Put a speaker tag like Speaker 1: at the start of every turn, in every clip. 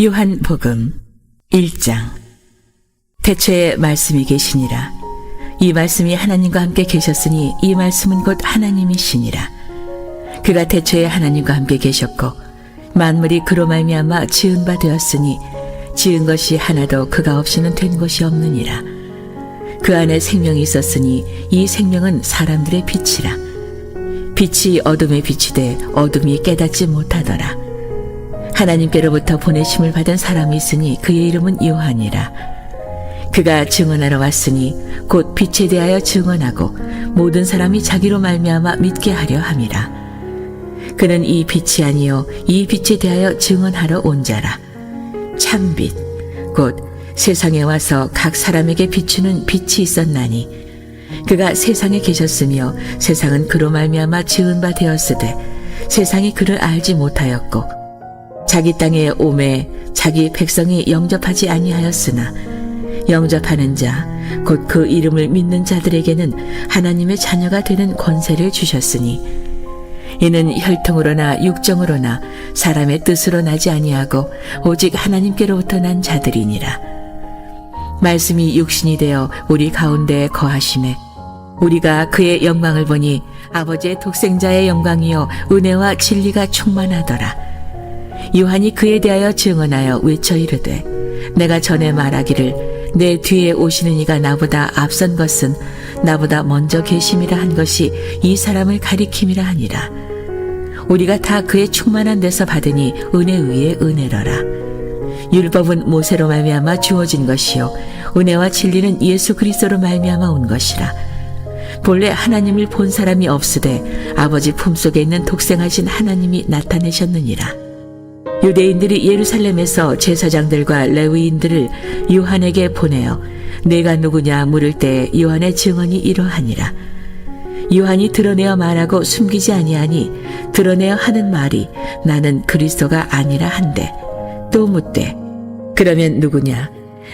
Speaker 1: 요한복음 1장. 태초에 말씀이 계시니라. 이 말씀이 하나님과 함께 계셨으니 이 말씀은 곧 하나님이시니라. 그가 태초에 하나님과 함께 계셨고 만물이 그로 말미암아 지은 바 되었으니 지은 것이 하나도 그가 없이는 된 것이 없느니라. 그 안에 생명이 있었으니 이 생명은 사람들의 빛이라. 빛이 어둠에 비추되 어둠이 깨닫지 못하더라. 하나님께로부터 보내심을 받은 사람이 있으니 그의 이름은 요한이라. 그가 증언하러 왔으니 곧 빛에 대하여 증언하고 모든 사람이 자기로 말미암아 믿게 하려 함이라. 그는 이 빛이 아니요 이 빛에 대하여 증언하러 온 자라. 참빛 곧 세상에 와서 각 사람에게 비추는 빛이 있었나니 그가 세상에 계셨으며 세상은 그로 말미암아 지은 바 되었으되 세상이 그를 알지 못하였고 자기 땅에 오매 자기 백성이 영접하지 아니하였으나 영접하는 자 곧 그 이름을 믿는 자들에게는 하나님의 자녀가 되는 권세를 주셨으니 이는 혈통으로나 육정으로나 사람의 뜻으로 나지 아니하고 오직 하나님께로부터 난 자들이니라. 말씀이 육신이 되어 우리 가운데에 거하시매 우리가 그의 영광을 보니 아버지의 독생자의 영광이요 은혜와 진리가 충만하더라. 요한이 그에 대하여 증언하여 외쳐 이르되 내가 전에 말하기를 내 뒤에 오시는 이가 나보다 앞선 것은 나보다 먼저 계심이라 한 것이 이 사람을 가리킴이라 하니라. 우리가 다 그의 충만한 데서 받으니 은혜 위에 은혜로라. 율법은 모세로 말미암아 주어진 것이요 은혜와 진리는 예수 그리스도로 말미암아 온 것이라. 본래 하나님을 본 사람이 없으되 아버지 품속에 있는 독생하신 하나님이 나타내셨느니라. 유대인들이 예루살렘에서 제사장들과 레위인들을 요한에게 보내어 내가 누구냐 물을 때 요한의 증언이 이러하니라. 요한이 드러내어 말하고 숨기지 아니하니 드러내어 하는 말이 나는 그리스도가 아니라 한데 또 묻되 그러면 누구냐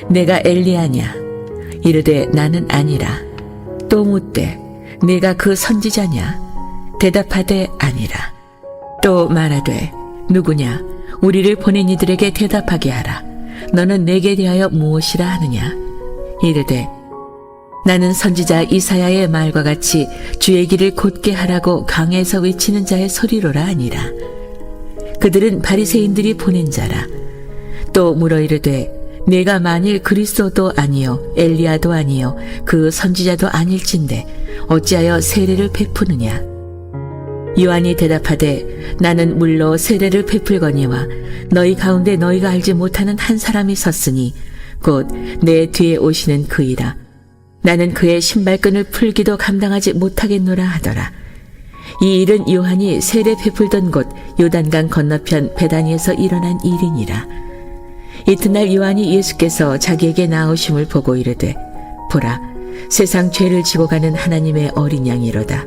Speaker 1: 내가 엘리야냐 이르되 나는 아니라 또 묻되 내가 그 선지자냐 대답하되 아니라 또 말하되 누구냐 우리를 보낸 이들에게 대답하게 하라. 너는 내게 대하여 무엇이라 하느냐 이르되 나는 선지자 이사야의 말과 같이 주의 길을 곧게 하라고 강에서 외치는 자의 소리로라 하니라. 그들은 바리새인들이 보낸 자라. 또 물어 이르되 내가 만일 그리스도도 아니요 엘리야도 아니요 그 선지자도 아닐진데 어찌하여 세례를 베푸느냐. 요한이 대답하되 나는 물로 세례를 베풀거니와 너희 가운데 너희가 알지 못하는 한 사람이 섰으니 곧 내 뒤에 오시는 그이라. 나는 그의 신발끈을 풀기도 감당하지 못하겠노라 하더라. 이 일은 요한이 세례 베풀던 곳 요단강 건너편 베다니에서 일어난 일이니라. 이튿날 요한이 예수께서 자기에게 나오심을 보고 이르되 보라 세상 죄를 지고 가는 하나님의 어린 양이로다.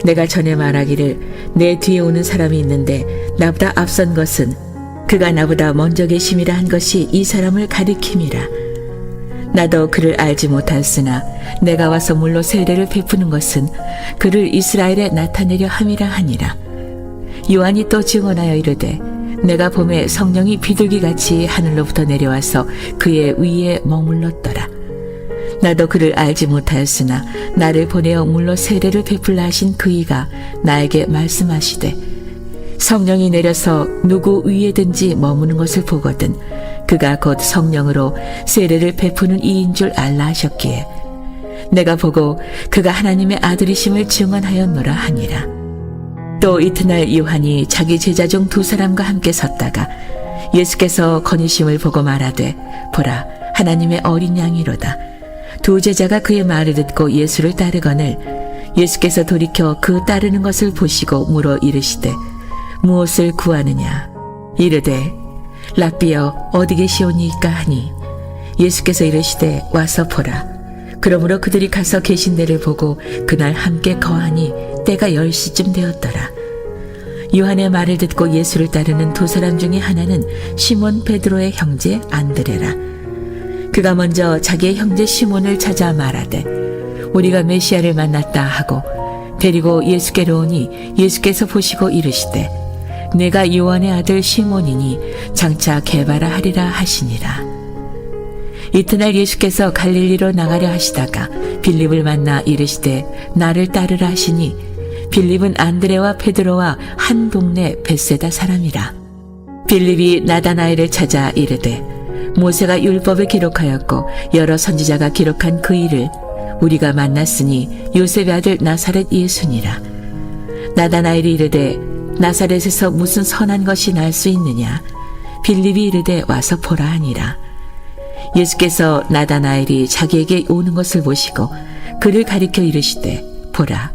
Speaker 1: 내가 전에 말하기를 내 뒤에 오는 사람이 있는데 나보다 앞선 것은 그가 나보다 먼저 계심이라 한 것이 이 사람을 가리킴이라. 나도 그를 알지 못하였으나 내가 와서 물로 세례를 베푸는 것은 그를 이스라엘에 나타내려 함이라 하니라. 요한이 또 증언하여 이르되 내가 봄에 성령이 비둘기같이 하늘로부터 내려와서 그의 위에 머물렀더라. 나도 그를 알지 못하였으나 나를 보내어 물로 세례를 베풀라 하신 그이가 나에게 말씀하시되 성령이 내려서 누구 위에든지 머무는 것을 보거든 그가 곧 성령으로 세례를 베푸는 이인 줄 알라 하셨기에 내가 보고 그가 하나님의 아들이심을 증언하였노라 하니라. 또 이튿날 요한이 자기 제자 중 두 사람과 함께 섰다가 예수께서 거니심을 보고 말하되 보라 하나님의 어린 양이로다. 두 제자가 그의 말을 듣고 예수를 따르거늘 예수께서 돌이켜 그 따르는 것을 보시고 물어 이르시되 무엇을 구하느냐 이르되 랍비여 어디 계시오니이까 하니 예수께서 이르시되 와서 보라. 그러므로 그들이 가서 계신 데를 보고 그날 함께 거하니 때가 10시쯤 되었더라. 요한의 말을 듣고 예수를 따르는 두 사람 중에 하나는 시몬 베드로의 형제 안드레라. 그가 먼저 자기의 형제 시몬을 찾아 말하되 우리가 메시아를 만났다 하고 데리고 예수께로 오니 예수께서 보시고 이르시되 내가 요한의 아들 시몬이니 장차 게바라 하리라 하시니라. 이튿날 예수께서 갈릴리로 나가려 하시다가 빌립을 만나 이르시되 나를 따르라 하시니 빌립은 안드레와 베드로와 한 동네 벳세다 사람이라. 빌립이 나다나엘을 찾아 이르되 모세가 율법을 기록하였고 여러 선지자가 기록한 그 일을 우리가 만났으니 요셉의 아들 나사렛 예수니라. 나다나엘이 이르되 나사렛에서 무슨 선한 것이 날 수 있느냐. 빌립이 이르되 와서 보라 하니라. 예수께서 나다나엘이 자기에게 오는 것을 보시고 그를 가리켜 이르시되 보라,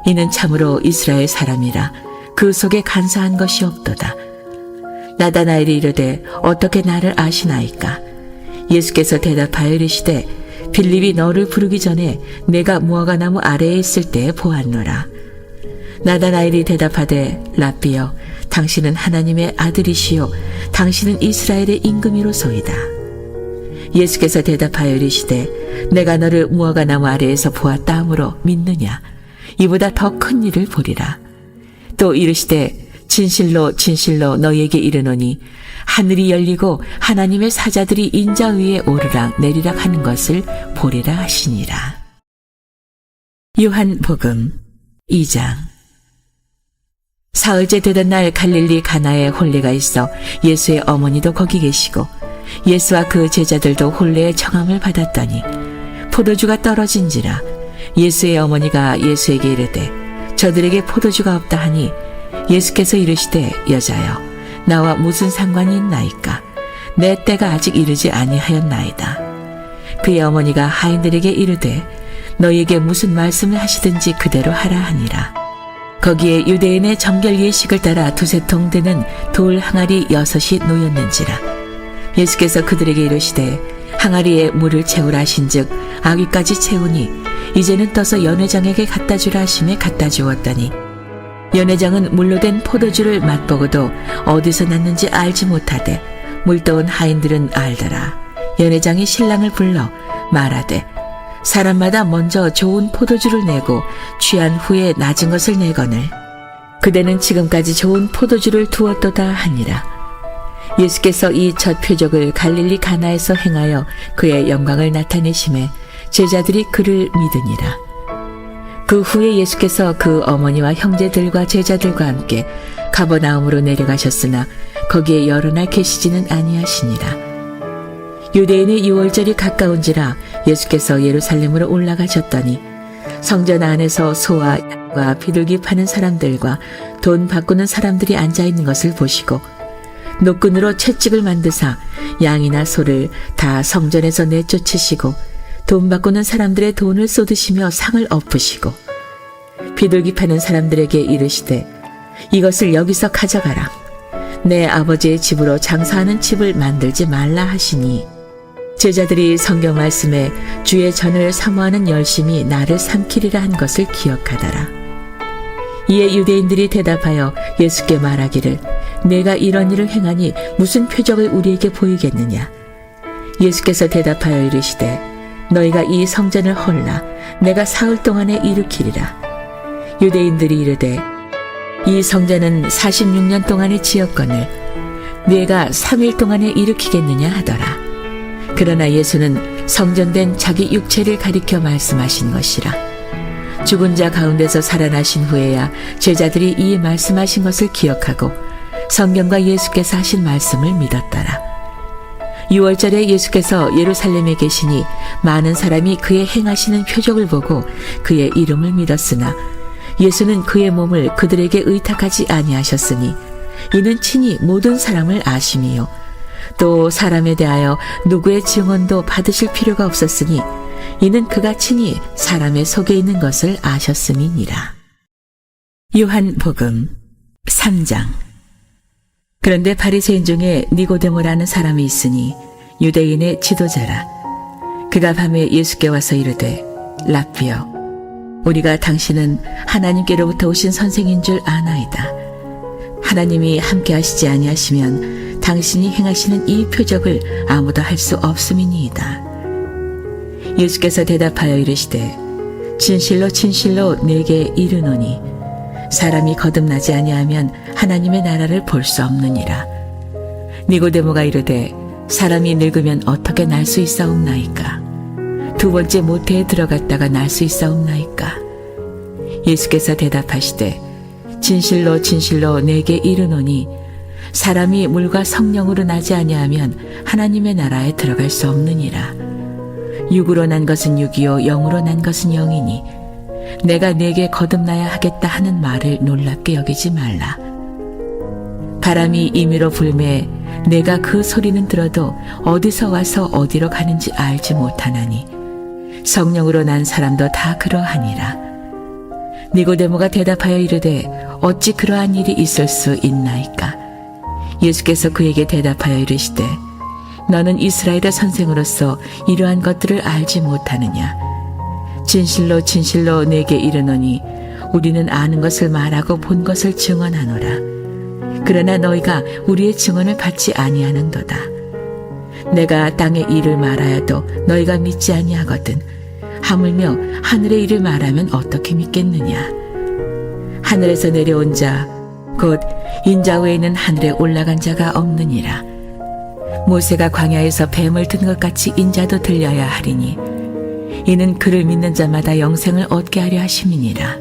Speaker 1: 이는 참으로 이스라엘 사람이라. 그 속에 간사한 것이 없도다. 나다나엘이 이르되 어떻게 나를 아시나이까? 예수께서 대답하여 이르시되 빌립이 너를 부르기 전에 내가 무화과나무 아래에 있을 때에 보았노라. 나다나엘이 대답하되 랍비여, 당신은 하나님의 아들이시요 당신은 이스라엘의 임금이로소이다. 예수께서 대답하여 이르시되 내가 너를 무화과나무 아래에서 보았다 하므로 믿느냐? 이보다 더 큰 일을 보리라. 또 이르시되 진실로 진실로 너희에게 이르노니 하늘이 열리고 하나님의 사자들이 인자 위에 오르락 내리락 하는 것을 보리라 하시니라. 요한복음 2장. 사흘째 되던 날 갈릴리 가나에 혼례가 있어 예수의 어머니도 거기 계시고 예수와 그 제자들도 혼례의 청함을 받았더니 포도주가 떨어진지라. 예수의 어머니가 예수에게 이르되 저들에게 포도주가 없다 하니 예수께서 이르시되 여자여, 나와 무슨 상관이 있나이까? 내 때가 아직 이르지 아니하였나이다. 그의 어머니가 하인들에게 이르되 너희에게 무슨 말씀을 하시든지 그대로 하라 하니라. 거기에 유대인의 정결 예식을 따라 두세 통 되는 돌 항아리 6이 놓였는지라. 예수께서 그들에게 이르시되 항아리에 물을 채우라 하신즉 아귀까지 채우니 이제는 떠서 연회장에게 갖다 주라 하심에 갖다 주었더니 연회장은 물로 된 포도주를 맛보고도 어디서 났는지 알지 못하되 물떠온 하인들은 알더라. 연회장이 신랑을 불러 말하되 사람마다 먼저 좋은 포도주를 내고 취한 후에 낮은 것을 내거늘 그대는 지금까지 좋은 포도주를 두었도다 하니라. 예수께서 이 첫 표적을 갈릴리 가나에서 행하여 그의 영광을 나타내심에 제자들이 그를 믿으니라. 그 후에 예수께서 그 어머니와 형제들과 제자들과 함께 가버나움으로 내려가셨으나 거기에 여러 날 계시지는 아니하시니라. 유대인의 유월절이 가까운지라 예수께서 예루살렘으로 올라가셨더니 성전 안에서 소와 양과 비둘기 파는 사람들과 돈 바꾸는 사람들이 앉아있는 것을 보시고 노끈으로 채찍을 만드사 양이나 소를 다 성전에서 내쫓으시고 돈 바꾸는 사람들의 돈을 쏟으시며 상을 엎으시고 비둘기 파는 사람들에게 이르시되 이것을 여기서 가져가라. 내 아버지의 집으로 장사하는 집을 만들지 말라 하시니 제자들이 성경 말씀에 주의 전을 사모하는 열심이 나를 삼키리라 한 것을 기억하더라. 이에 유대인들이 대답하여 예수께 말하기를 내가 이런 일을 행하니 무슨 표적을 우리에게 보이겠느냐. 예수께서 대답하여 이르시되 너희가 이 성전을 헐라 내가 사흘 동안에 일으키리라. 유대인들이 이르되 이 성전은 46년 동안에 지었거늘 네가 3일 동안에 일으키겠느냐 하더라. 그러나 예수는 성전된 자기 육체를 가리켜 말씀하신 것이라. 죽은 자 가운데서 살아나신 후에야 제자들이 이 말씀하신 것을 기억하고 성경과 예수께서 하신 말씀을 믿었더라. 6월절에 예수께서 예루살렘에 계시니 많은 사람이 그의 행하시는 표적을 보고 그의 이름을 믿었으나 예수는 그의 몸을 그들에게 의탁하지 아니하셨으니 이는 친히 모든 사람을 아심이요 또 사람에 대하여 누구의 증언도 받으실 필요가 없었으니 이는 그가 친히 사람의 속에 있는 것을 아셨음이니라. 요한복음 3장. 그런데 바리새인 중에 니고데모라는 사람이 있으니 유대인의 지도자라. 그가 밤에 예수께 와서 이르되 랍비여, 우리가 당신은 하나님께로부터 오신 선생인 줄 아나이다. 하나님이 함께 하시지 아니하시면 당신이 행하시는 이 표적을 아무도 할 수 없음이니이다. 예수께서 대답하여 이르시되 진실로 진실로 내게 이르노니 사람이 거듭나지 아니하면 하나님의 나라를 볼 수 없느니라. 니고데모가 이르되 사람이 늙으면 어떻게 날 수 있사옵나이까? 두 번째 모태에 들어갔다가 날 수 있사옵나이까? 예수께서 대답하시되 진실로 진실로 내게 이르노니 사람이 물과 성령으로 나지 아니하면 하나님의 나라에 들어갈 수 없느니라. 육으로 난 것은 육이요 영으로 난 것은 영이니 내가 네게 거듭나야 하겠다 하는 말을 놀랍게 여기지 말라. 바람이 임의로 불매 내가 그 소리는 들어도 어디서 와서 어디로 가는지 알지 못하나니 성령으로 난 사람도 다 그러하니라. 니고데모가 대답하여 이르되 어찌 그러한 일이 있을 수 있나이까? 예수께서 그에게 대답하여 이르시되 너는 이스라엘의 선생으로서 이러한 것들을 알지 못하느냐? 진실로 진실로 내게 이르노니 우리는 아는 것을 말하고 본 것을 증언하노라. 그러나 너희가 우리의 증언을 받지 아니하는도다. 내가 땅의 일을 말하여도 너희가 믿지 아니하거든 하물며 하늘의 일을 말하면 어떻게 믿겠느냐? 하늘에서 내려온 자 곧 인자 외에는 하늘에 올라간 자가 없느니라. 모세가 광야에서 뱀을 든 것 같이 인자도 들려야 하리니 이는 그를 믿는 자마다 영생을 얻게 하려 하심이니라.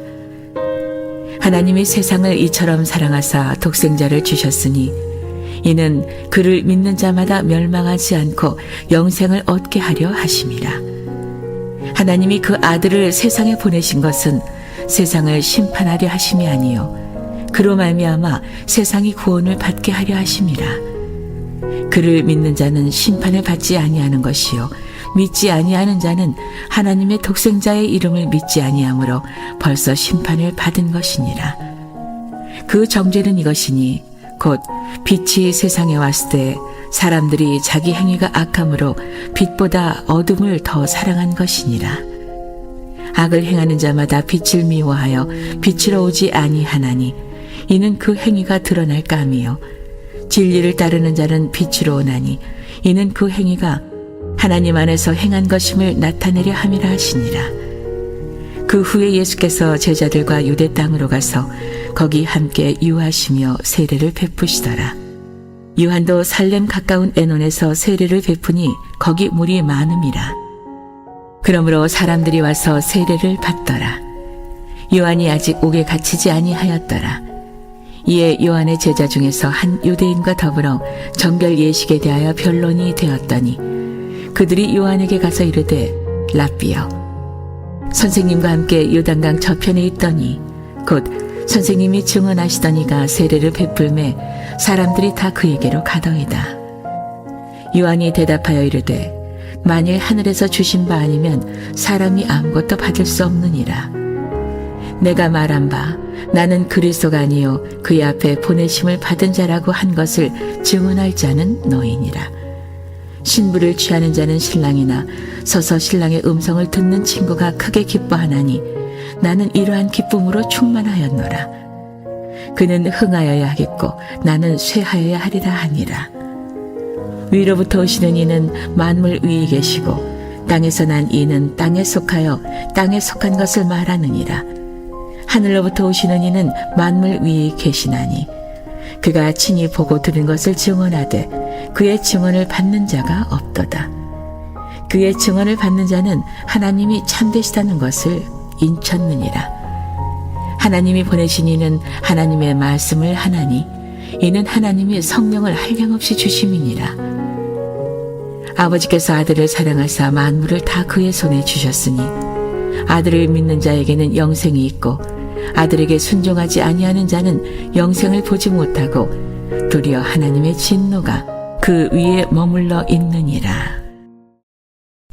Speaker 1: 하나님이 세상을 이처럼 사랑하사 독생자를 주셨으니 이는 그를 믿는 자마다 멸망하지 않고 영생을 얻게 하려 하심이라. 하나님이 그 아들을 세상에 보내신 것은 세상을 심판하려 하심이 아니요 그로 말미암아 세상이 구원을 받게 하려 하심이라. 그를 믿는 자는 심판을 받지 아니하는 것이요 믿지 아니하는 자는 하나님의 독생자의 이름을 믿지 아니하므로 벌써 심판을 받은 것이니라. 그 정죄는 이것이니 곧 빛이 세상에 왔을 때 사람들이 자기 행위가 악함으로 빛보다 어둠을 더 사랑한 것이니라. 악을 행하는 자마다 빛을 미워하여 빛으로 오지 아니하나니 이는 그 행위가 드러날까 함이요 진리를 따르는 자는 빛으로 오나니 이는 그 행위가 하나님 안에서 행한 것임을 나타내려 함이라 하시니라. 그 후에 예수께서 제자들과 유대 땅으로 가서 거기 함께 유하시며 세례를 베푸시더라. 요한도 살렘 가까운 에논에서 세례를 베푸니 거기 물이 많음이라. 그러므로 사람들이 와서 세례를 받더라. 요한이 아직 옥에 갇히지 아니하였더라. 이에 요한의 제자 중에서 한 유대인과 더불어 정결 예식에 대하여 변론이 되었더니 그들이 요한에게 가서 이르되 랍비여 선생님과 함께 요단강 저편에 있더니 곧 선생님이 증언하시더니가 세례를 베풀매 사람들이 다 그에게로 가더이다. 요한이 대답하여 이르되 만일 하늘에서 주신 바 아니면 사람이 아무것도 받을 수 없느니라. 내가 말한 바 나는 그리스도가 아니요 그의 앞에 보내심을 받은 자라고 한 것을 증언할 자는 너희니라. 신부를 취하는 자는 신랑이나 서서 신랑의 음성을 듣는 친구가 크게 기뻐하나니 나는 이러한 기쁨으로 충만하였노라. 그는 흥하여야 하겠고 나는 쇠하여야 하리라 하니라. 위로부터 오시는 이는 만물 위에 계시고 땅에서 난 이는 땅에 속하여 땅에 속한 것을 말하느니라. 하늘로부터 오시는 이는 만물 위에 계시나니 그가 친히 보고 들은 것을 증언하되 그의 증언을 받는 자가 없도다. 그의 증언을 받는 자는 하나님이 참되시다는 것을 인쳤느니라. 하나님이 보내신 이는 하나님의 말씀을 하나니 이는 하나님이 성령을 한량없이 주심이니라. 아버지께서 아들을 사랑하사 만물을 다 그의 손에 주셨으니 아들을 믿는 자에게는 영생이 있고 아들에게 순종하지 아니하는 자는 영생을 보지 못하고 도리어 하나님의 진노가 그 위에 머물러 있느니라.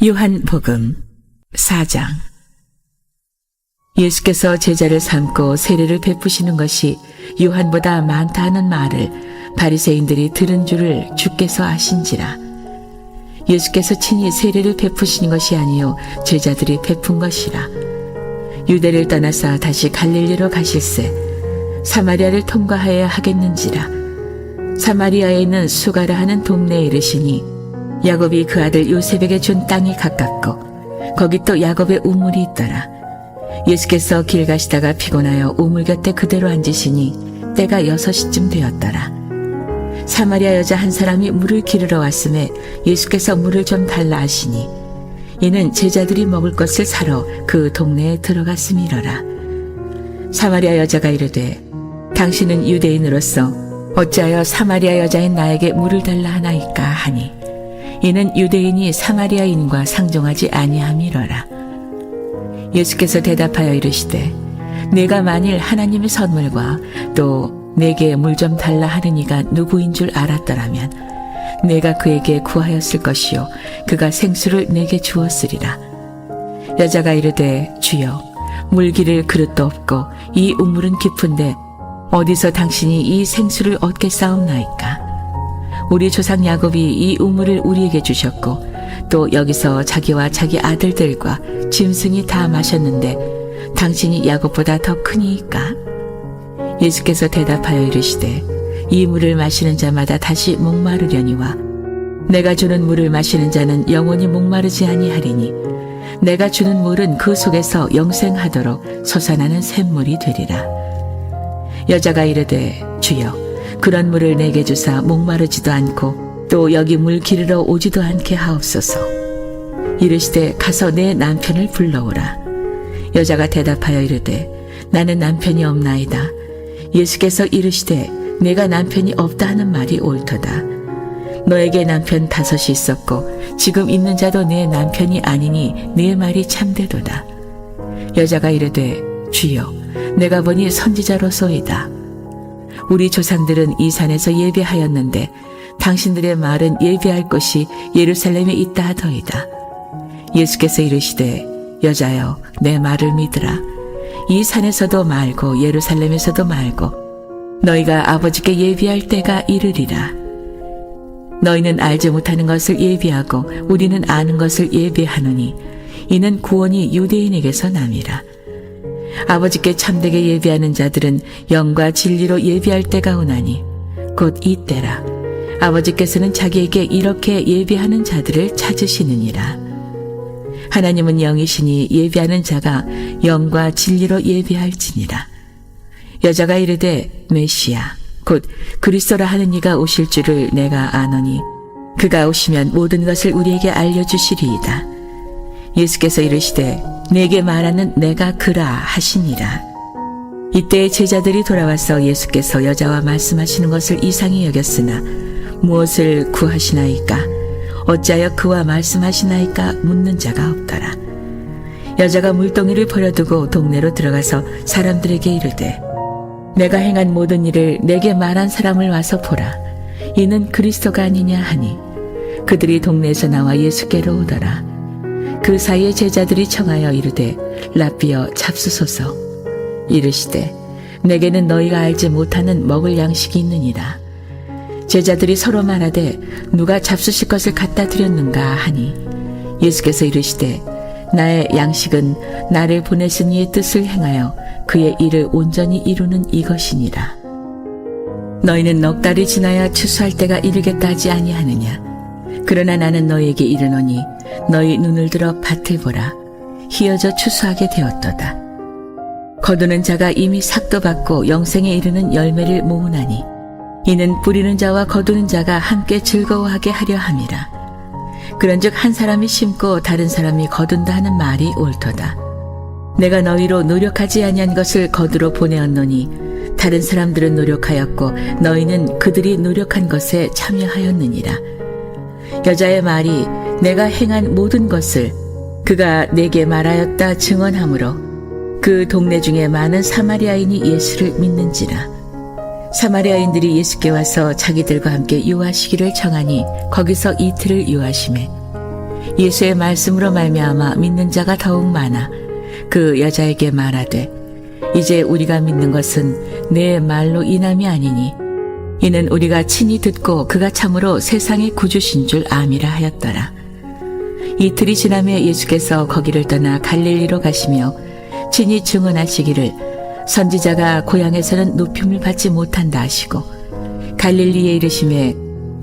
Speaker 1: 요한복음 4장. 예수께서 제자를 삼고 세례를 베푸시는 것이 요한보다 많다 하는 말을 바리새인들이 들은 줄을 주께서 아신지라. 예수께서 친히 세례를 베푸시는 것이 아니요 제자들이 베푼 것이라. 유대를 떠나서 다시 갈릴리로 가실새 사마리아를 통과하여야 하겠는지라. 사마리아에 있는 수가라 하는 동네에 이르시니 야곱이 그 아들 요셉에게 준 땅이 가깝고 거기 또 야곱의 우물이 있더라. 예수께서 길 가시다가 피곤하여 우물 곁에 그대로 앉으시니 때가 6시쯤 되었더라. 사마리아 여자 한 사람이 물을 기르러 왔음에 예수께서 물을 좀 달라 하시니 이는 제자들이 먹을 것을 사러 그 동네에 들어갔음이러라. 사마리아 여자가 이르되 당신은 유대인으로서 어찌하여 사마리아 여자인 나에게 물을 달라 하나이까 하니 이는 유대인이 사마리아인과 상종하지 아니함이러라. 예수께서 대답하여 이르시되 내가 만일 하나님의 선물과 또 내게 물 좀 달라 하는 이가 누구인 줄 알았더라면 내가 그에게 구하였을 것이요 그가 생수를 내게 주었으리라. 여자가 이르되 주여 물 기를 그릇도 없고 이 우물은 깊은데 어디서 당신이 이 생수를 얻겠사옵나이까. 우리 조상 야곱이 이 우물을 우리에게 주셨고 또 여기서 자기와 자기 아들들과 짐승이 다 마셨는데 당신이 야곱보다 더 크니이까. 예수께서 대답하여 이르시되 이 물을 마시는 자마다 다시 목마르려니와 내가 주는 물을 마시는 자는 영원히 목마르지 아니하리니 내가 주는 물은 그 속에서 영생하도록 솟아나는 샘물이 되리라. 여자가 이르되 주여 그런 물을 내게 주사 목마르지도 않고 또 여기 물 기르러 오지도 않게 하옵소서. 이르시되 가서 내 남편을 불러오라. 여자가 대답하여 이르되 나는 남편이 없나이다. 예수께서 이르시되 내가 남편이 없다 하는 말이 옳도다. 너에게 남편 5이 있었고 지금 있는 자도 내 남편이 아니니 네 말이 참되도다. 여자가 이르되 주여 내가 보니 선지자로소이다. 우리 조상들은 이 산에서 예배하였는데 당신들의 말은 예배할 곳이 예루살렘에 있다 하더이다. 예수께서 이르시되 여자여 내 말을 믿으라. 이 산에서도 말고 예루살렘에서도 말고 너희가 아버지께 예비할 때가 이르리라. 너희는 알지 못하는 것을 예비하고 우리는 아는 것을 예비하노니 이는 구원이 유대인에게서 남이라. 아버지께 참되게 예비하는 자들은 영과 진리로 예비할 때가 오나니 곧 이때라. 아버지께서는 자기에게 이렇게 예비하는 자들을 찾으시느니라. 하나님은 영이시니 예비하는 자가 영과 진리로 예비할지니라. 여자가 이르되 메시아 곧 그리스도라 하는 이가 오실 줄을 내가 아노니 그가 오시면 모든 것을 우리에게 알려주시리이다. 예수께서 이르시되 내게 말하는 내가 그라 하시니라. 이때 제자들이 돌아와서 예수께서 여자와 말씀하시는 것을 이상히 여겼으나 무엇을 구하시나이까 어찌하여 그와 말씀하시나이까 묻는 자가 없더라. 여자가 물동이를 버려두고 동네로 들어가서 사람들에게 이르되 내가 행한 모든 일을 내게 말한 사람을 와서 보라. 이는 그리스도가 아니냐 하니 그들이 동네에서 나와 예수께로 오더라. 그 사이에 제자들이 청하여 이르되 라삐여 잡수소서. 이르시되 내게는 너희가 알지 못하는 먹을 양식이 있느니라. 제자들이 서로 말하되 누가 잡수실 것을 갖다 드렸는가 하니 예수께서 이르시되 나의 양식은 나를 보내신 이의 뜻을 행하여 그의 일을 온전히 이루는 이것이니라. 너희는 넉 달이 지나야 추수할 때가 이르겠다 하지 아니하느냐. 그러나 나는 너희에게 이르노니 너희 눈을 들어 밭을 보라. 희어져 추수하게 되었도다. 거두는 자가 이미 삭도 받고 영생에 이르는 열매를 모으나니 이는 뿌리는 자와 거두는 자가 함께 즐거워하게 하려 함이라. 그런즉 한 사람이 심고 다른 사람이 거둔다 하는 말이 옳도다. 내가 너희로 노력하지 아니한 것을 거두러 보내었노니 다른 사람들은 노력하였고 너희는 그들이 노력한 것에 참여하였느니라. 여자의 말이 내가 행한 모든 것을 그가 내게 말하였다 증언하므로 그 동네 중에 많은 사마리아인이 예수를 믿는지라. 사마리아인들이 예수께 와서 자기들과 함께 유하시기를 청하니 거기서 이틀을 유하시매 예수의 말씀으로 말미암아 믿는 자가 더욱 많아 그 여자에게 말하되 이제 우리가 믿는 것은 내 말로 인함이 아니니 이는 우리가 친히 듣고 그가 참으로 세상의 구주신 줄 암이라 하였더라. 이틀이 지나매 예수께서 거기를 떠나 갈릴리로 가시며 친히 증언하시기를 선지자가 고향에서는 높임을 받지 못한다 하시고 갈릴리에 이르심에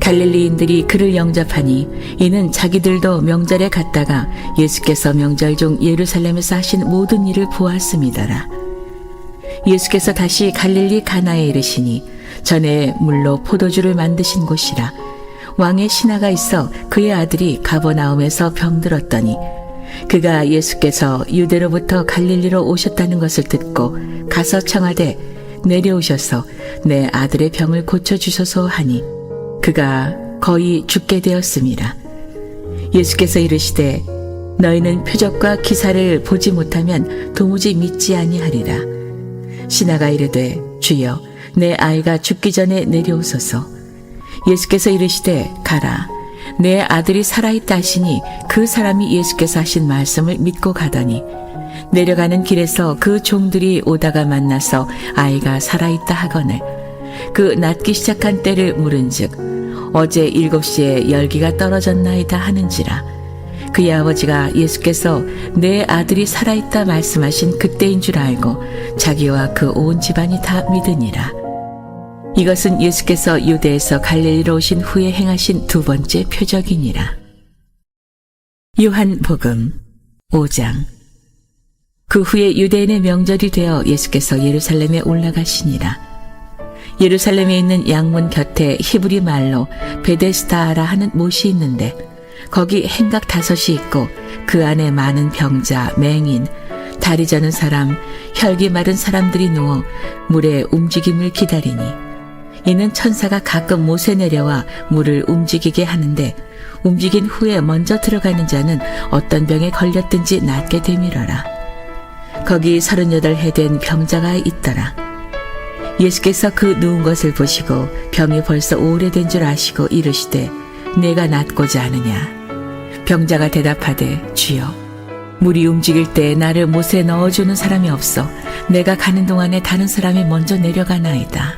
Speaker 1: 갈릴리인들이 그를 영접하니 이는 자기들도 명절에 갔다가 예수께서 명절 중 예루살렘에서 하신 모든 일을 보았음이더라. 예수께서 다시 갈릴리 가나에 이르시니 전에 물로 포도주를 만드신 곳이라. 왕의 신하가 있어 그의 아들이 가버나움에서 병들었더니 그가 예수께서 유대로부터 갈릴리로 오셨다는 것을 듣고 가서 청하되 내려오셔서 내 아들의 병을 고쳐주소서 하니 그가 거의 죽게 되었음이라. 예수께서 이르시되 너희는 표적과 기사를 보지 못하면 도무지 믿지 아니하리라. 신하가 이르되 주여 내 아이가 죽기 전에 내려오소서. 예수께서 이르시되 가라. 내 아들이 살아있다 하시니 그 사람이 예수께서 하신 말씀을 믿고 가더니 내려가는 길에서 그 종들이 오다가 만나서 아이가 살아있다 하거늘 그 낫기 시작한 때를 물은즉 어제 7시에 열기가 떨어졌나이다 하는지라. 그의 아버지가 예수께서 내 아들이 살아있다 말씀하신 그때인 줄 알고 자기와 그 온 집안이 다 믿으니라. 이것은 예수께서 유대에서 갈릴리로 오신 후에 행하신 두 번째 표적이니라. 요한복음 5장. 그 후에 유대인의 명절이 되어 예수께서 예루살렘에 올라가시니라. 예루살렘에 있는 양문 곁에 히브리 말로 베데스다라 하는 못이 있는데 거기 행각 5이 있고 그 안에 많은 병자, 맹인, 다리 저는 사람, 혈기 마른 사람들이 누워 물의 움직임을 기다리니 이는 천사가 가끔 못에 내려와 물을 움직이게 하는데 움직인 후에 먼저 들어가는 자는 어떤 병에 걸렸든지 낫게 되밀어라. 거기 38해 된 병자가 있더라. 예수께서 그 누운 것을 보시고 병이 벌써 오래된 줄 아시고 이르시되 내가 낫고자 하느냐. 병자가 대답하되 주여 물이 움직일 때 나를 못에 넣어주는 사람이 없어 내가 가는 동안에 다른 사람이 먼저 내려가나이다.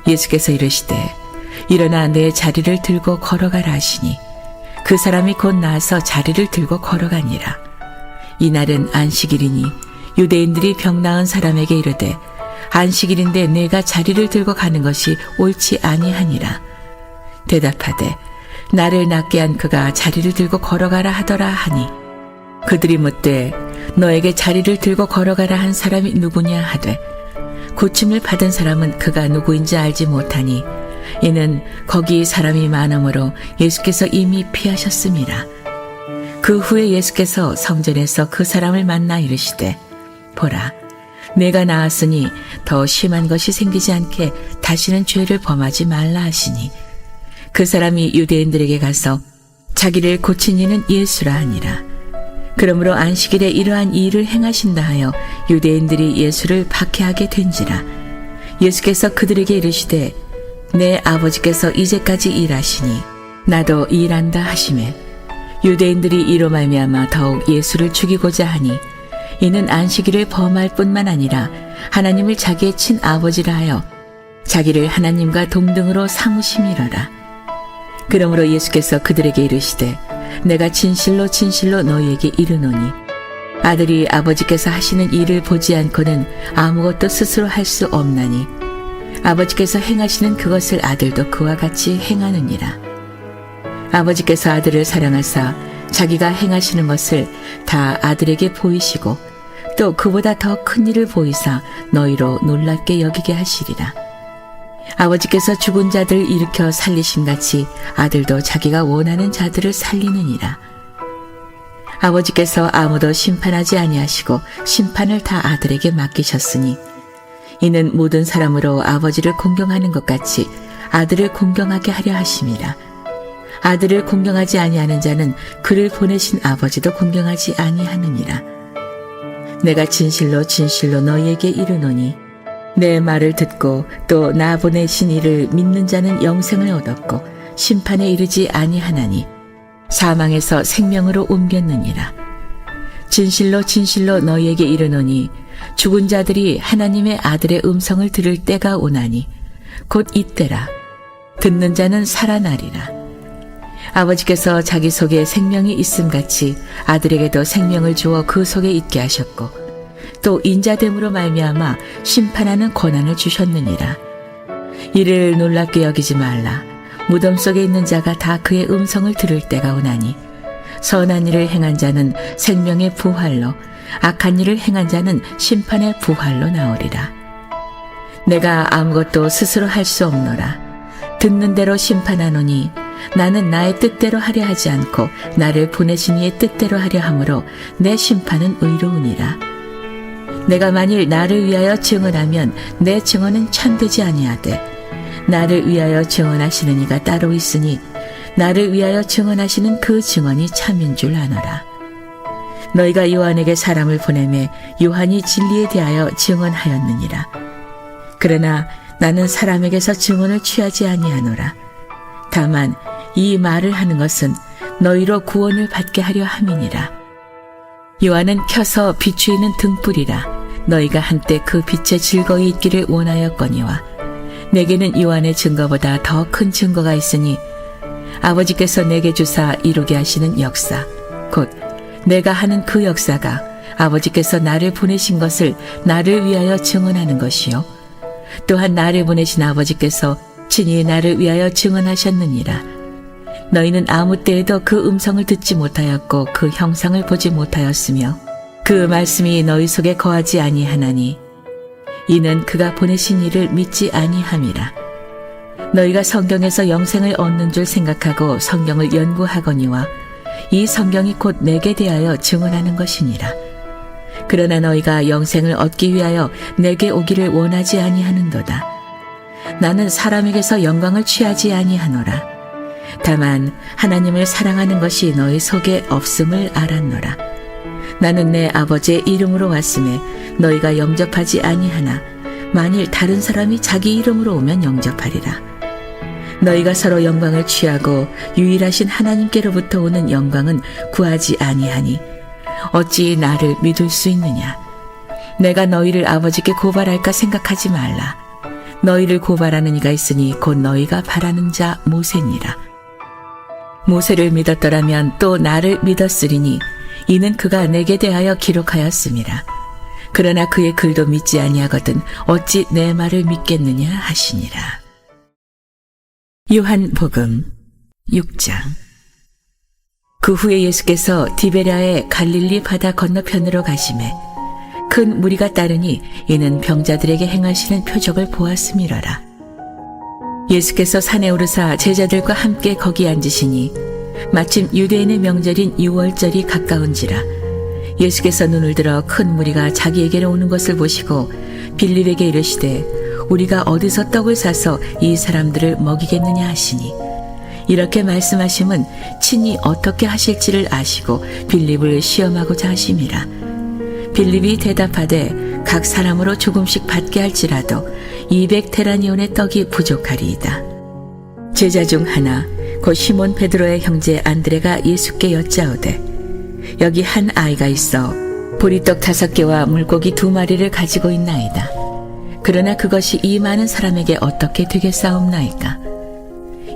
Speaker 1: 예수께서 이르시되 일어나 내 자리를 들고 걸어가라 하시니 그 사람이 곧 나아서 자리를 들고 걸어가니라. 이날은 안식일이니 유대인들이 병 나은 사람에게 이르되 안식일인데 내가 자리를 들고 가는 것이 옳지 아니하니라. 대답하되 나를 낫게 한 그가 자리를 들고 걸어가라 하더라 하니 그들이 묻되 너에게 자리를 들고 걸어가라 한 사람이 누구냐 하되 고침을 받은 사람은 그가 누구인지 알지 못하니 이는 거기 사람이 많으므로 예수께서 이미 피하셨음이라. 그 후에 예수께서 성전에서 그 사람을 만나 이르시되 보라 내가 나았으니 더 심한 것이 생기지 않게 다시는 죄를 범하지 말라 하시니 그 사람이 유대인들에게 가서 자기를 고친 이는 예수라 하니라. 그러므로 안식일에 이러한 일을 행하신다 하여 유대인들이 예수를 박해하게 된지라. 예수께서 그들에게 이르시되 내 아버지께서 이제까지 일하시니 나도 일한다 하시매 유대인들이 이로 말미암아 더욱 예수를 죽이고자 하니 이는 안식일을 범할 뿐만 아니라 하나님을 자기의 친아버지라 하여 자기를 하나님과 동등으로 삼으심이로라. 그러므로 예수께서 그들에게 이르시되 내가 진실로 진실로 너희에게 이르노니 아들이 아버지께서 하시는 일을 보지 않고는 아무것도 스스로 할 수 없나니 아버지께서 행하시는 그것을 아들도 그와 같이 행하느니라. 아버지께서 아들을 사랑하사 자기가 행하시는 것을 다 아들에게 보이시고 또 그보다 더 큰 일을 보이사 너희로 놀랍게 여기게 하시리라. 아버지께서 죽은 자들을 일으켜 살리심같이 아들도 자기가 원하는 자들을 살리느니라. 아버지께서 아무도 심판하지 아니하시고 심판을 다 아들에게 맡기셨으니 이는 모든 사람으로 아버지를 공경하는 것 같이 아들을 공경하게 하려 하심이라. 아들을 공경하지 아니하는 자는 그를 보내신 아버지도 공경하지 아니하느니라. 내가 진실로 진실로 너희에게 이르노니 내 말을 듣고 또 나 보내신 이를 믿는 자는 영생을 얻었고 심판에 이르지 아니하나니 사망에서 생명으로 옮겼느니라. 진실로 진실로 너희에게 이르노니 죽은 자들이 하나님의 아들의 음성을 들을 때가 오나니 곧 이때라. 듣는 자는 살아나리라. 아버지께서 자기 속에 생명이 있음같이 아들에게도 생명을 주어 그 속에 있게 하셨고 또 인자됨으로 말미암아 심판하는 권한을 주셨느니라. 이를 놀랍게 여기지 말라. 무덤 속에 있는 자가 다 그의 음성을 들을 때가 오나니 선한 일을 행한 자는 생명의 부활로 악한 일을 행한 자는 심판의 부활로 나오리라. 내가 아무것도 스스로 할 수 없노라. 듣는 대로 심판하노니 나는 나의 뜻대로 하려 하지 않고 나를 보내신 이의 뜻대로 하려 함으로 내 심판은 의로우니라. 내가 만일 나를 위하여 증언하면 내 증언은 참되지 아니하되 나를 위하여 증언하시는 이가 따로 있으니 나를 위하여 증언하시는 그 증언이 참인 줄 아노라. 너희가 요한에게 사람을 보내매 요한이 진리에 대하여 증언하였느니라. 그러나 나는 사람에게서 증언을 취하지 아니하노라. 다만 이 말을 하는 것은 너희로 구원을 받게 하려 함이니라. 요한은 켜서 비추이는 등불이라. 너희가 한때 그 빛에 즐거이 있기를 원하였거니와 내게는 요한의 증거보다 더 큰 증거가 있으니 아버지께서 내게 주사 이루게 하시는 역사, 곧 내가 하는 그 역사가 아버지께서 나를 보내신 것을 나를 위하여 증언하는 것이요 또한 나를 보내신 아버지께서 친히 나를 위하여 증언하셨느니라. 너희는 아무 때에도 그 음성을 듣지 못하였고 그 형상을 보지 못하였으며 그 말씀이 너희 속에 거하지 아니하나니 이는 그가 보내신 이를 믿지 아니함이라. 너희가 성경에서 영생을 얻는 줄 생각하고 성경을 연구하거니와 이 성경이 곧 내게 대하여 증언하는 것이니라. 그러나 너희가 영생을 얻기 위하여 내게 오기를 원하지 아니하는도다. 나는 사람에게서 영광을 취하지 아니하노라. 다만 하나님을 사랑하는 것이 너희 속에 없음을 알았노라. 나는 내 아버지의 이름으로 왔음에 너희가 영접하지 아니하나 만일 다른 사람이 자기 이름으로 오면 영접하리라. 너희가 서로 영광을 취하고 유일하신 하나님께로부터 오는 영광은 구하지 아니하니 어찌 나를 믿을 수 있느냐. 내가 너희를 아버지께 고발할까 생각하지 말라. 너희를 고발하는 이가 있으니 곧 너희가 바라는 자 모세니라. 모세를 믿었더라면 또 나를 믿었으리니 이는 그가 내게 대하여 기록하였음이라. 그러나 그의 글도 믿지 아니하거든 어찌 내 말을 믿겠느냐 하시니라. 요한복음 6장. 그 후에 예수께서 디베랴의 갈릴리 바다 건너편으로 가시매 큰 무리가 따르니 이는 병자들에게 행하시는 표적을 보았음이러라. 예수께서 산에 오르사 제자들과 함께 거기 앉으시니 마침 유대인의 명절인 유월절이 가까운지라. 예수께서 눈을 들어 큰 무리가 자기에게로 오는 것을 보시고 빌립에게 이르시되 우리가 어디서 떡을 사서 이 사람들을 먹이겠느냐 하시니 이렇게 말씀하심은 친히 어떻게 하실지를 아시고 빌립을 시험하고자 하심이라. 빌립이 대답하되 각 사람으로 조금씩 받게 할지라도 200데나리온의 떡이 부족하리이다. 제자 중 하나 곧 시몬 베드로의 형제 안드레가 예수께 여짜오되 여기 한 아이가 있어 보리떡 5개와 물고기 2마리를 가지고 있나이다. 그러나 그것이 이 많은 사람에게 어떻게 되겠사옵나이까.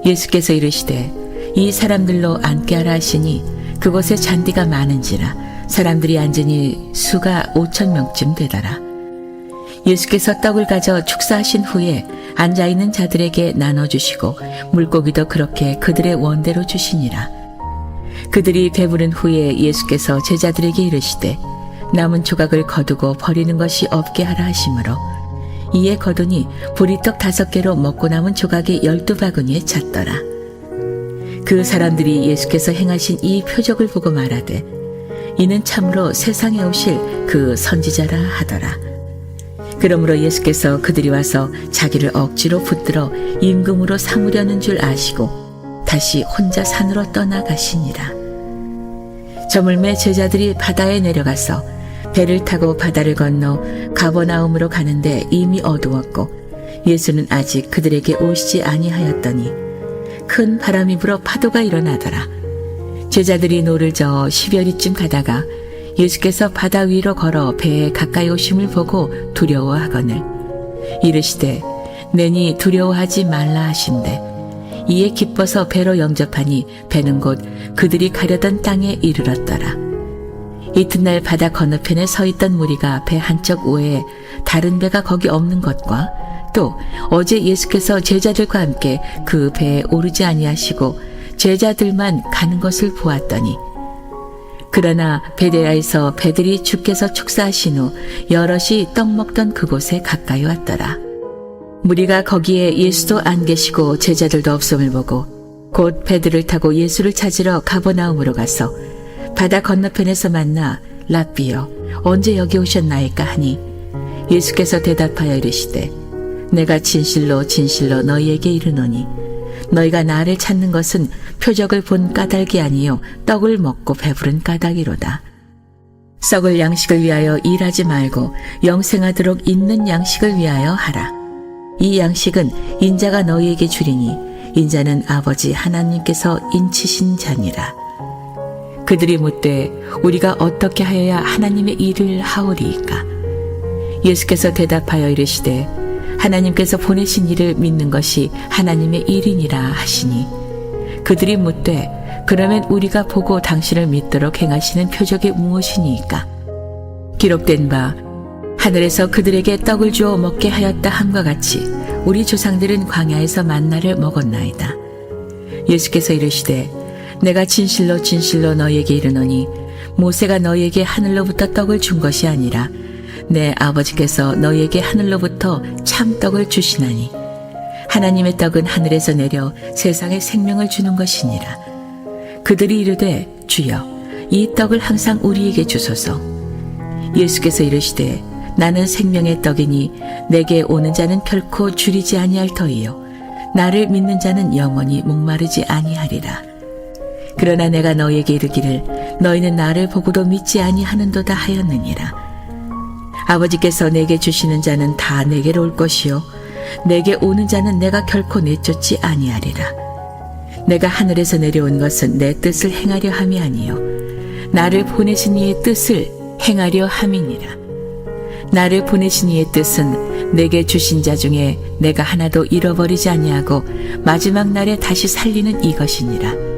Speaker 1: 예수께서 이르시되 이 사람들로 앉게 하라 하시니 그곳에 잔디가 많은지라 사람들이 앉으니 수가 5,000명쯤 되더라. 예수께서 떡을 가져 축사하신 후에 앉아있는 자들에게 나눠주시고 물고기도 그렇게 그들의 원대로 주시니라. 그들이 배부른 후에 예수께서 제자들에게 이르시되 남은 조각을 거두고 버리는 것이 없게 하라 하시므로 이에 거두니 보리떡 5개로 먹고 남은 조각이 12바구니에 찼더라. 그 사람들이 예수께서 행하신 이 표적을 보고 말하되 이는 참으로 세상에 오실 그 선지자라 하더라. 그러므로 예수께서 그들이 와서 자기를 억지로 붙들어 임금으로 삼으려는 줄 아시고 다시 혼자 산으로 떠나가시니라. 저물매 제자들이 바다에 내려가서 배를 타고 바다를 건너 가버나움으로 가는데 이미 어두웠고 예수는 아직 그들에게 오시지 아니하였더니 큰 바람이 불어 파도가 일어나더라. 제자들이 노를 저어 10여리쯤 가다가 예수께서 바다 위로 걸어 배에 가까이 오심을 보고 두려워하거늘 이르시되 내니 두려워하지 말라 하신대 이에 기뻐서 배로 영접하니 배는 곧 그들이 가려던 땅에 이르렀더라. 이튿날 바다 건너편에 서 있던 무리가 배 한쪽 오해에 다른 배가 거기 없는 것과 또 어제 예수께서 제자들과 함께 그 배에 오르지 아니하시고 제자들만 가는 것을 보았더니 그러나 베데라에서 배들이 주께서 축사하신 후 여럿이 떡 먹던 그곳에 가까이 왔더라. 무리가 거기에 예수도 안 계시고 제자들도 없음을 보고 곧 배들을 타고 예수를 찾으러 가버나움으로 가서 바다 건너편에서 만나 랍비여 언제 여기 오셨나이까 하니 예수께서 대답하여 이르시되 내가 진실로 진실로 너희에게 이르노니 너희가 나를 찾는 것은 표적을 본 까닭이 아니요 떡을 먹고 배부른 까닭이로다. 썩을 양식을 위하여 일하지 말고 영생하도록 있는 양식을 위하여 하라. 이 양식은 인자가 너희에게 주리니 인자는 아버지 하나님께서 인치신 자니라. 그들이 묻되 우리가 어떻게 하여야 하나님의 일을 하오리이까? 예수께서 대답하여 이르시되 하나님께서 보내신 이를 믿는 것이 하나님의 일이니라 하시니 그들이 묻되 그러면 우리가 보고 당신을 믿도록 행하시는 표적이 무엇이니이까? 기록된 바 하늘에서 그들에게 떡을 주어 먹게 하였다 함과 같이 우리 조상들은 광야에서 만나를 먹었나이다. 예수께서 이르시되 내가 진실로 진실로 너희에게 이르노니 모세가 너희에게 하늘로부터 떡을 준 것이 아니라 내 아버지께서 너희에게 하늘로부터 참떡을 주시나니 하나님의 떡은 하늘에서 내려 세상에 생명을 주는 것이니라. 그들이 이르되 주여 이 떡을 항상 우리에게 주소서. 예수께서 이르시되 나는 생명의 떡이니 내게 오는 자는 결코 줄이지 아니할 터이요 나를 믿는 자는 영원히 목마르지 아니하리라. 그러나 내가 너희에게 이르기를 너희는 나를 보고도 믿지 아니하는도다 하였느니라. 아버지께서 내게 주시는 자는 다 내게로 올 것이요 내게 오는 자는 내가 결코 내쫓지 아니하리라. 내가 하늘에서 내려온 것은 내 뜻을 행하려 함이 아니요 나를 보내신 이의 뜻을 행하려 함이니라. 나를 보내신 이의 뜻은 내게 주신 자 중에 내가 하나도 잃어버리지 아니하고 마지막 날에 다시 살리는 이것이니라.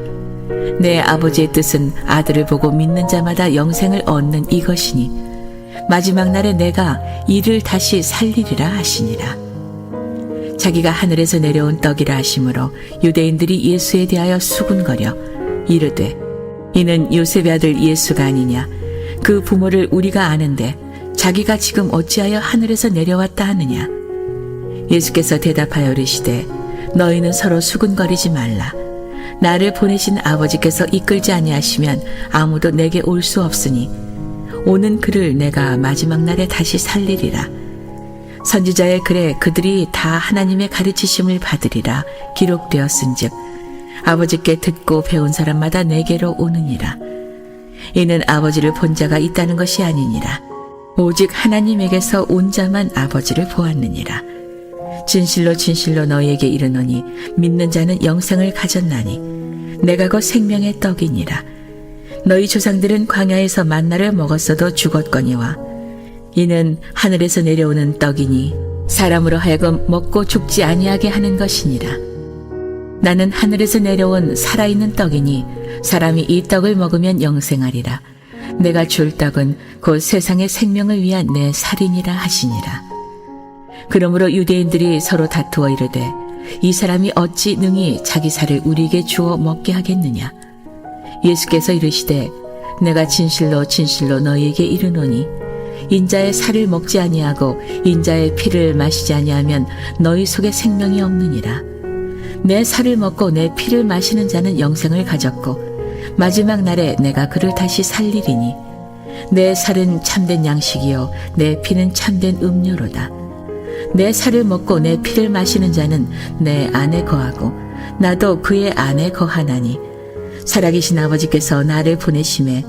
Speaker 1: 내 아버지의 뜻은 아들을 보고 믿는 자마다 영생을 얻는 이것이니 마지막 날에 내가 이를 다시 살리리라 하시니라. 자기가 하늘에서 내려온 떡이라 하시므로 유대인들이 예수에 대하여 수군거려 이르되 이는 요셉의 아들 예수가 아니냐? 그 부모를 우리가 아는데 자기가 지금 어찌하여 하늘에서 내려왔다 하느냐? 예수께서 대답하여 이르시되 너희는 서로 수군거리지 말라. 나를 보내신 아버지께서 이끌지 아니하시면 아무도 내게 올 수 없으니 오는 그를 내가 마지막 날에 다시 살리리라. 선지자의 글에 그들이 다 하나님의 가르치심을 받으리라 기록되었은즉 아버지께 듣고 배운 사람마다 내게로 오느니라. 이는 아버지를 본 자가 있다는 것이 아니니라. 오직 하나님에게서 온 자만 아버지를 보았느니라. 진실로 진실로 너희에게 이르노니 믿는 자는 영생을 가졌나니 내가 곧 생명의 떡이니라. 너희 조상들은 광야에서 만나를 먹었어도 죽었거니와 이는 하늘에서 내려오는 떡이니 사람으로 하여금 먹고 죽지 아니하게 하는 것이니라. 나는 하늘에서 내려온 살아있는 떡이니 사람이 이 떡을 먹으면 영생하리라. 내가 줄 떡은 곧 세상의 생명을 위한 내 살이니라 하시니라. 그러므로 유대인들이 서로 다투어 이르되 이 사람이 어찌 능히 자기 살을 우리에게 주어 먹게 하겠느냐? 예수께서 이르시되 내가 진실로 진실로 너희에게 이르노니 인자의 살을 먹지 아니하고 인자의 피를 마시지 아니하면 너희 속에 생명이 없느니라. 내 살을 먹고 내 피를 마시는 자는 영생을 가졌고 마지막 날에 내가 그를 다시 살리리니 내 살은 참된 양식이요 내 피는 참된 음료로다. 내 살을 먹고 내 피를 마시는 자는 내 안에 거하고 나도 그의 안에 거하나니 살아계신 아버지께서 나를 보내심에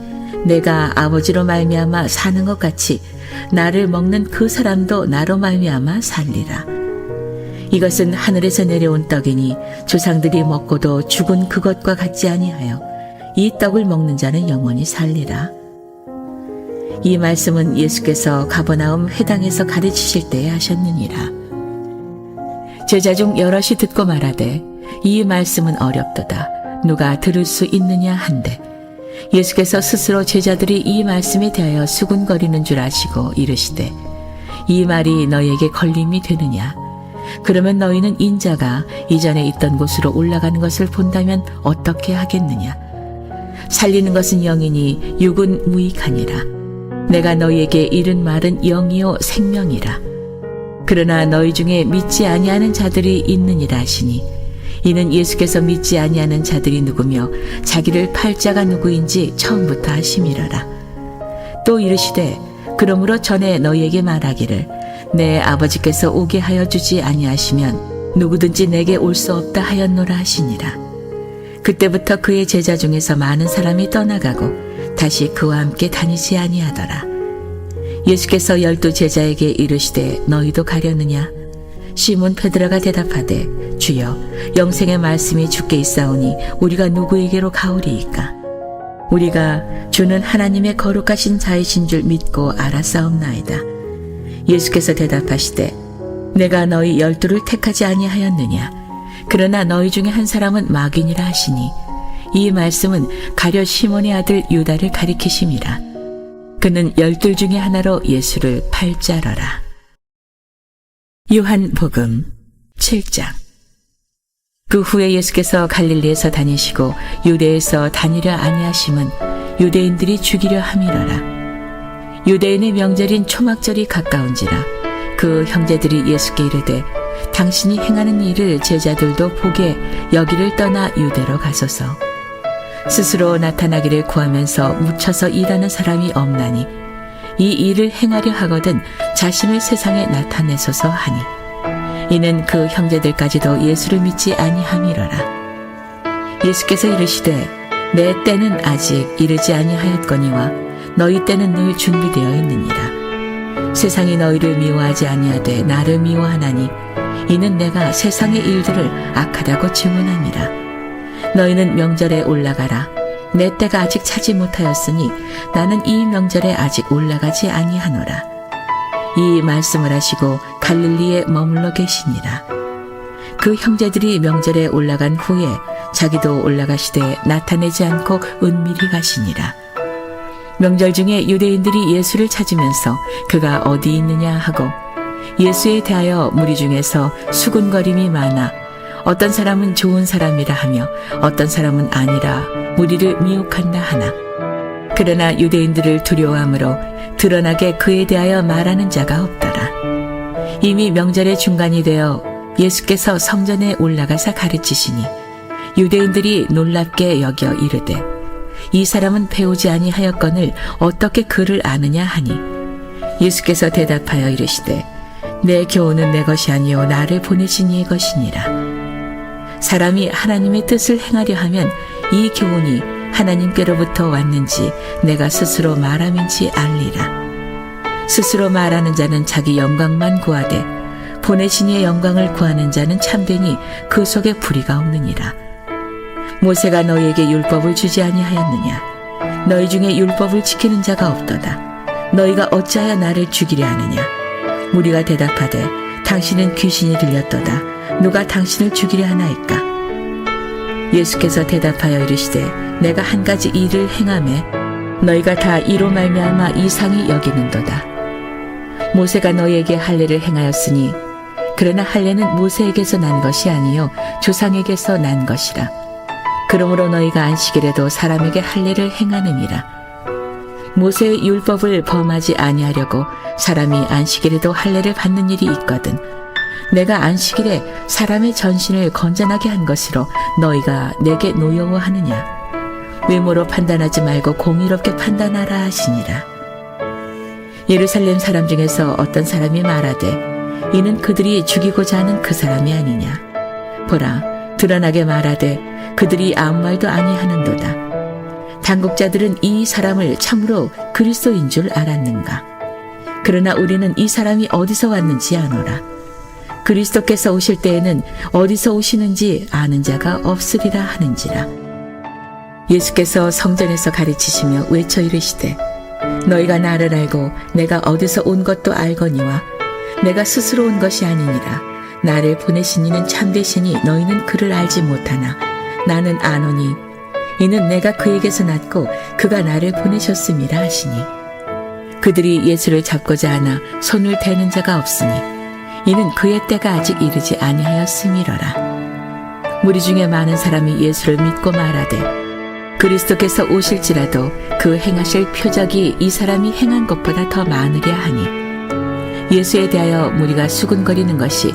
Speaker 1: 내가 아버지로 말미암아 사는 것 같이 나를 먹는 그 사람도 나로 말미암아 살리라. 이것은 하늘에서 내려온 떡이니 조상들이 먹고도 죽은 그것과 같지 아니하여 이 떡을 먹는 자는 영원히 살리라. 이 말씀은 예수께서 가버나움 회당에서 가르치실 때에 하셨느니라. 제자 중 여럿이 듣고 말하되 이 말씀은 어렵도다. 누가 들을 수 있느냐 한데 예수께서 스스로 제자들이 이 말씀에 대하여 수군거리는 줄 아시고 이르시되 이 말이 너희에게 걸림이 되느냐? 그러면 너희는 인자가 이전에 있던 곳으로 올라가는 것을 본다면 어떻게 하겠느냐? 살리는 것은 영이니 육은 무익하니라. 내가 너희에게 이른 말은 영이요 생명이라. 그러나 너희 중에 믿지 아니하는 자들이 있느니라 하시니 이는 예수께서 믿지 아니하는 자들이 누구며 자기를 팔 자가 누구인지 처음부터 하심이러라. 또 이르시되 그러므로 전에 너희에게 말하기를 내 아버지께서 오게 하여 주지 아니하시면 누구든지 내게 올 수 없다 하였노라 하시니라. 그때부터 그의 제자 중에서 많은 사람이 떠나가고 다시 그와 함께 다니지 아니하더라. 예수께서 12 제자에게 이르시되 너희도 가려느냐? 시몬 베드로가 대답하되 주여 영생의 말씀이 주께 있사오니 우리가 누구에게로 가오리이까? 우리가 주는 하나님의 거룩하신 자이신 줄 믿고 알았사옵나이다. 예수께서 대답하시되 내가 너희 12를 택하지 아니하였느냐? 그러나 너희 중에 한 사람은 마귀니라 하시니 이 말씀은 가룟 시몬의 아들 유다를 가리키심이라. 그는 12 중에 하나로 예수를 팔 자러라. 요한복음 7장. 그 후에 예수께서 갈릴리에서 다니시고 유대에서 다니려 아니하심은 유대인들이 죽이려 함이러라. 유대인의 명절인 초막절이 가까운지라 그 형제들이 예수께 이르되 당신이 행하는 일을 제자들도 보게 여기를 떠나 유대로 가소서. 스스로 나타나기를 구하면서 묻혀서 일하는 사람이 없나니 이 일을 행하려 하거든 자신을 세상에 나타내소서 하니 이는 그 형제들까지도 예수를 믿지 아니함이러라. 예수께서 이르시되 내 때는 아직 이르지 아니하였거니와 너희 때는 늘 준비되어 있느니라. 세상이 너희를 미워하지 아니하되 나를 미워하나니 이는 내가 세상의 일들을 악하다고 증언함이라. 너희는 명절에 올라가라. 내 때가 아직 차지 못하였으니 나는 이 명절에 아직 올라가지 아니하노라. 이 말씀을 하시고 갈릴리에 머물러 계시니라. 그 형제들이 명절에 올라간 후에 자기도 올라가시되 나타내지 않고 은밀히 가시니라. 명절 중에 유대인들이 예수를 찾으면서 그가 어디 있느냐 하고 예수에 대하여 무리 중에서 수군거림이 많아 어떤 사람은 좋은 사람이라 하며 어떤 사람은 아니라 무리를 미혹한다 하나. 그러나 유대인들을 두려워하므로 드러나게 그에 대하여 말하는 자가 없더라. 이미 명절의 중간이 되어 예수께서 성전에 올라가사 가르치시니 유대인들이 놀랍게 여겨 이르되 이 사람은 배우지 아니하였거늘 어떻게 그를 아느냐 하니 예수께서 대답하여 이르시되 내 교훈은 내 것이 아니요 나를 보내신 이의 것이니라. 사람이 하나님의 뜻을 행하려 하면 이 교훈이 하나님께로부터 왔는지 내가 스스로 말함인지 알리라. 스스로 말하는 자는 자기 영광만 구하되 보내신 이의 영광을 구하는 자는 참되니 그 속에 불의가 없느니라. 모세가 너희에게 율법을 주지 아니하였느냐? 너희 중에 율법을 지키는 자가 없도다. 너희가 어찌하여 나를 죽이려 하느냐? 무리가 대답하되 당신은 귀신이 들렸도다. 누가 당신을 죽이려 하나이까? 예수께서 대답하여 이르시되 내가 한 가지 일을 행하매 너희가 다 이로 말미암아 이상히 여기는도다. 모세가 너희에게 할례를 행하였으니 그러나 할례는 모세에게서 난 것이 아니요 조상에게서 난 것이라. 그러므로 너희가 안식일에도 사람에게 할례를 행하느니라. 모세의 율법을 범하지 아니하려고 사람이 안식일에도 할례를 받는 일이 있거든. 내가 안식일에 사람의 전신을 건전하게 한 것으로 너희가 내게 노여워하느냐? 외모로 판단하지 말고 공의롭게 판단하라 하시니라. 예루살렘 사람 중에서 어떤 사람이 말하되 이는 그들이 죽이고자 하는 그 사람이 아니냐? 보라, 드러나게 말하되 그들이 아무 말도 아니하는도다. 당국자들은 이 사람을 참으로 그리스도인 줄 알았는가? 그러나 우리는 이 사람이 어디서 왔는지 아노라. 그리스도께서 오실 때에는 어디서 오시는지 아는 자가 없으리라 하는지라. 예수께서 성전에서 가르치시며 외쳐 이르시되 너희가 나를 알고 내가 어디서 온 것도 알거니와 내가 스스로 온 것이 아니니라. 나를 보내신 이는 참되시니 너희는 그를 알지 못하나 나는 아노니 이는 내가 그에게서 났고 그가 나를 보내셨음이라 하시니 그들이 예수를 잡고자 하나 손을 대는 자가 없으니 이는 그의 때가 아직 이르지 아니하였음이러라. 무리 중에 많은 사람이 예수를 믿고 말하되 그리스도께서 오실지라도 그 행하실 표적이 이 사람이 행한 것보다 더 많으랴 하니 예수에 대하여 무리가 수군거리는 것이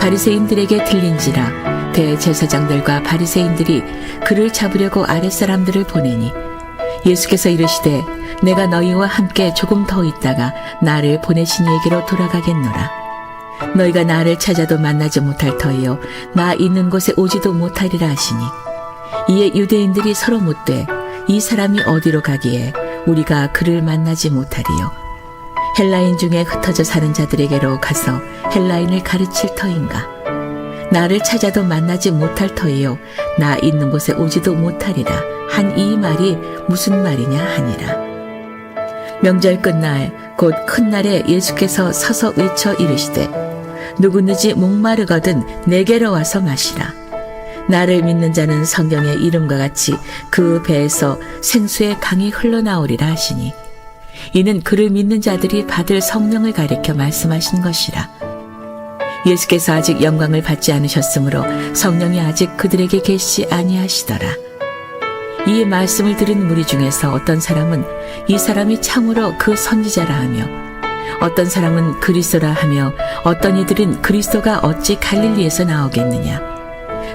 Speaker 1: 바리새인들에게 들린지라 대제사장들과 바리새인들이 그를 잡으려고 아랫사람들을 보내니 예수께서 이르시되 내가 너희와 함께 조금 더 있다가 나를 보내신 이에게로 돌아가겠노라. 너희가 나를 찾아도 만나지 못할 터이요 나 있는 곳에 오지도 못하리라 하시니 이에 유대인들이 서로 묻되 이 사람이 어디로 가기에 우리가 그를 만나지 못하리요. 헬라인 중에 흩어져 사는 자들에게로 가서 헬라인을 가르칠 터인가. 나를 찾아도 만나지 못할 터이요 나 있는 곳에 오지도 못하리라 한 이 말이 무슨 말이냐 하니라. 명절 끝날 곧 큰 날에 예수께서 서서 외쳐 이르시되 누구든지 목마르거든 내게로 와서 마시라. 나를 믿는 자는 성경의 이름과 같이 그 배에서 생수의 강이 흘러나오리라 하시니 이는 그를 믿는 자들이 받을 성령을 가리켜 말씀하신 것이라. 예수께서 아직 영광을 받지 않으셨으므로 성령이 아직 그들에게 계시지 아니하시더라. 이 말씀을 들은 무리 중에서 어떤 사람은 이 사람이 참으로 그 선지자라 하며 어떤 사람은 그리스도라 하며 어떤 이들은 그리스도가 어찌 갈릴리에서 나오겠느냐.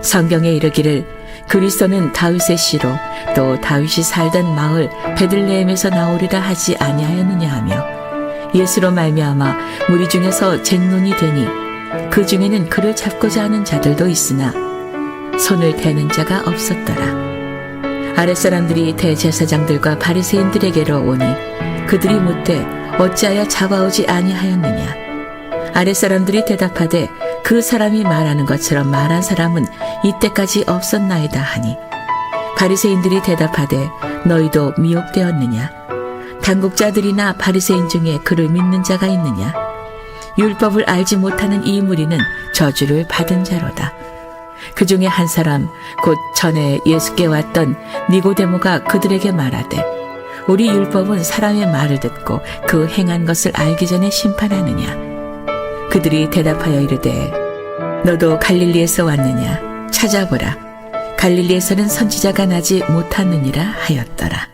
Speaker 1: 성경에 이르기를 그리스도는 다윗의 씨로 또 다윗이 살던 마을 베들레헴에서 나오리라 하지 아니하였느냐 하며 예수로 말미암아 무리 중에서 쟁론이 되니 그 중에는 그를 잡고자 하는 자들도 있으나 손을 대는 자가 없었더라. 아랫사람들이 대제사장들과 바리새인들에게로 오니 그들이 묻되 어찌하여 잡아오지 아니하였느냐. 아랫사람들이 대답하되 그 사람이 말하는 것처럼 말한 사람은 이때까지 없었나이다 하니 바리새인들이 대답하되 너희도 미혹되었느냐. 당국자들이나 바리새인 중에 그를 믿는 자가 있느냐. 율법을 알지 못하는 이 무리는 저주를 받은 자로다. 그 중에 한 사람 곧 전에 예수께 왔던 니고데모가 그들에게 말하되 우리 율법은 사람의 말을 듣고 그 행한 것을 알기 전에 심판하느냐. 그들이 대답하여 이르되 너도 갈릴리에서 왔느냐. 찾아보라. 갈릴리에서는 선지자가 나지 못하느니라 하였더라.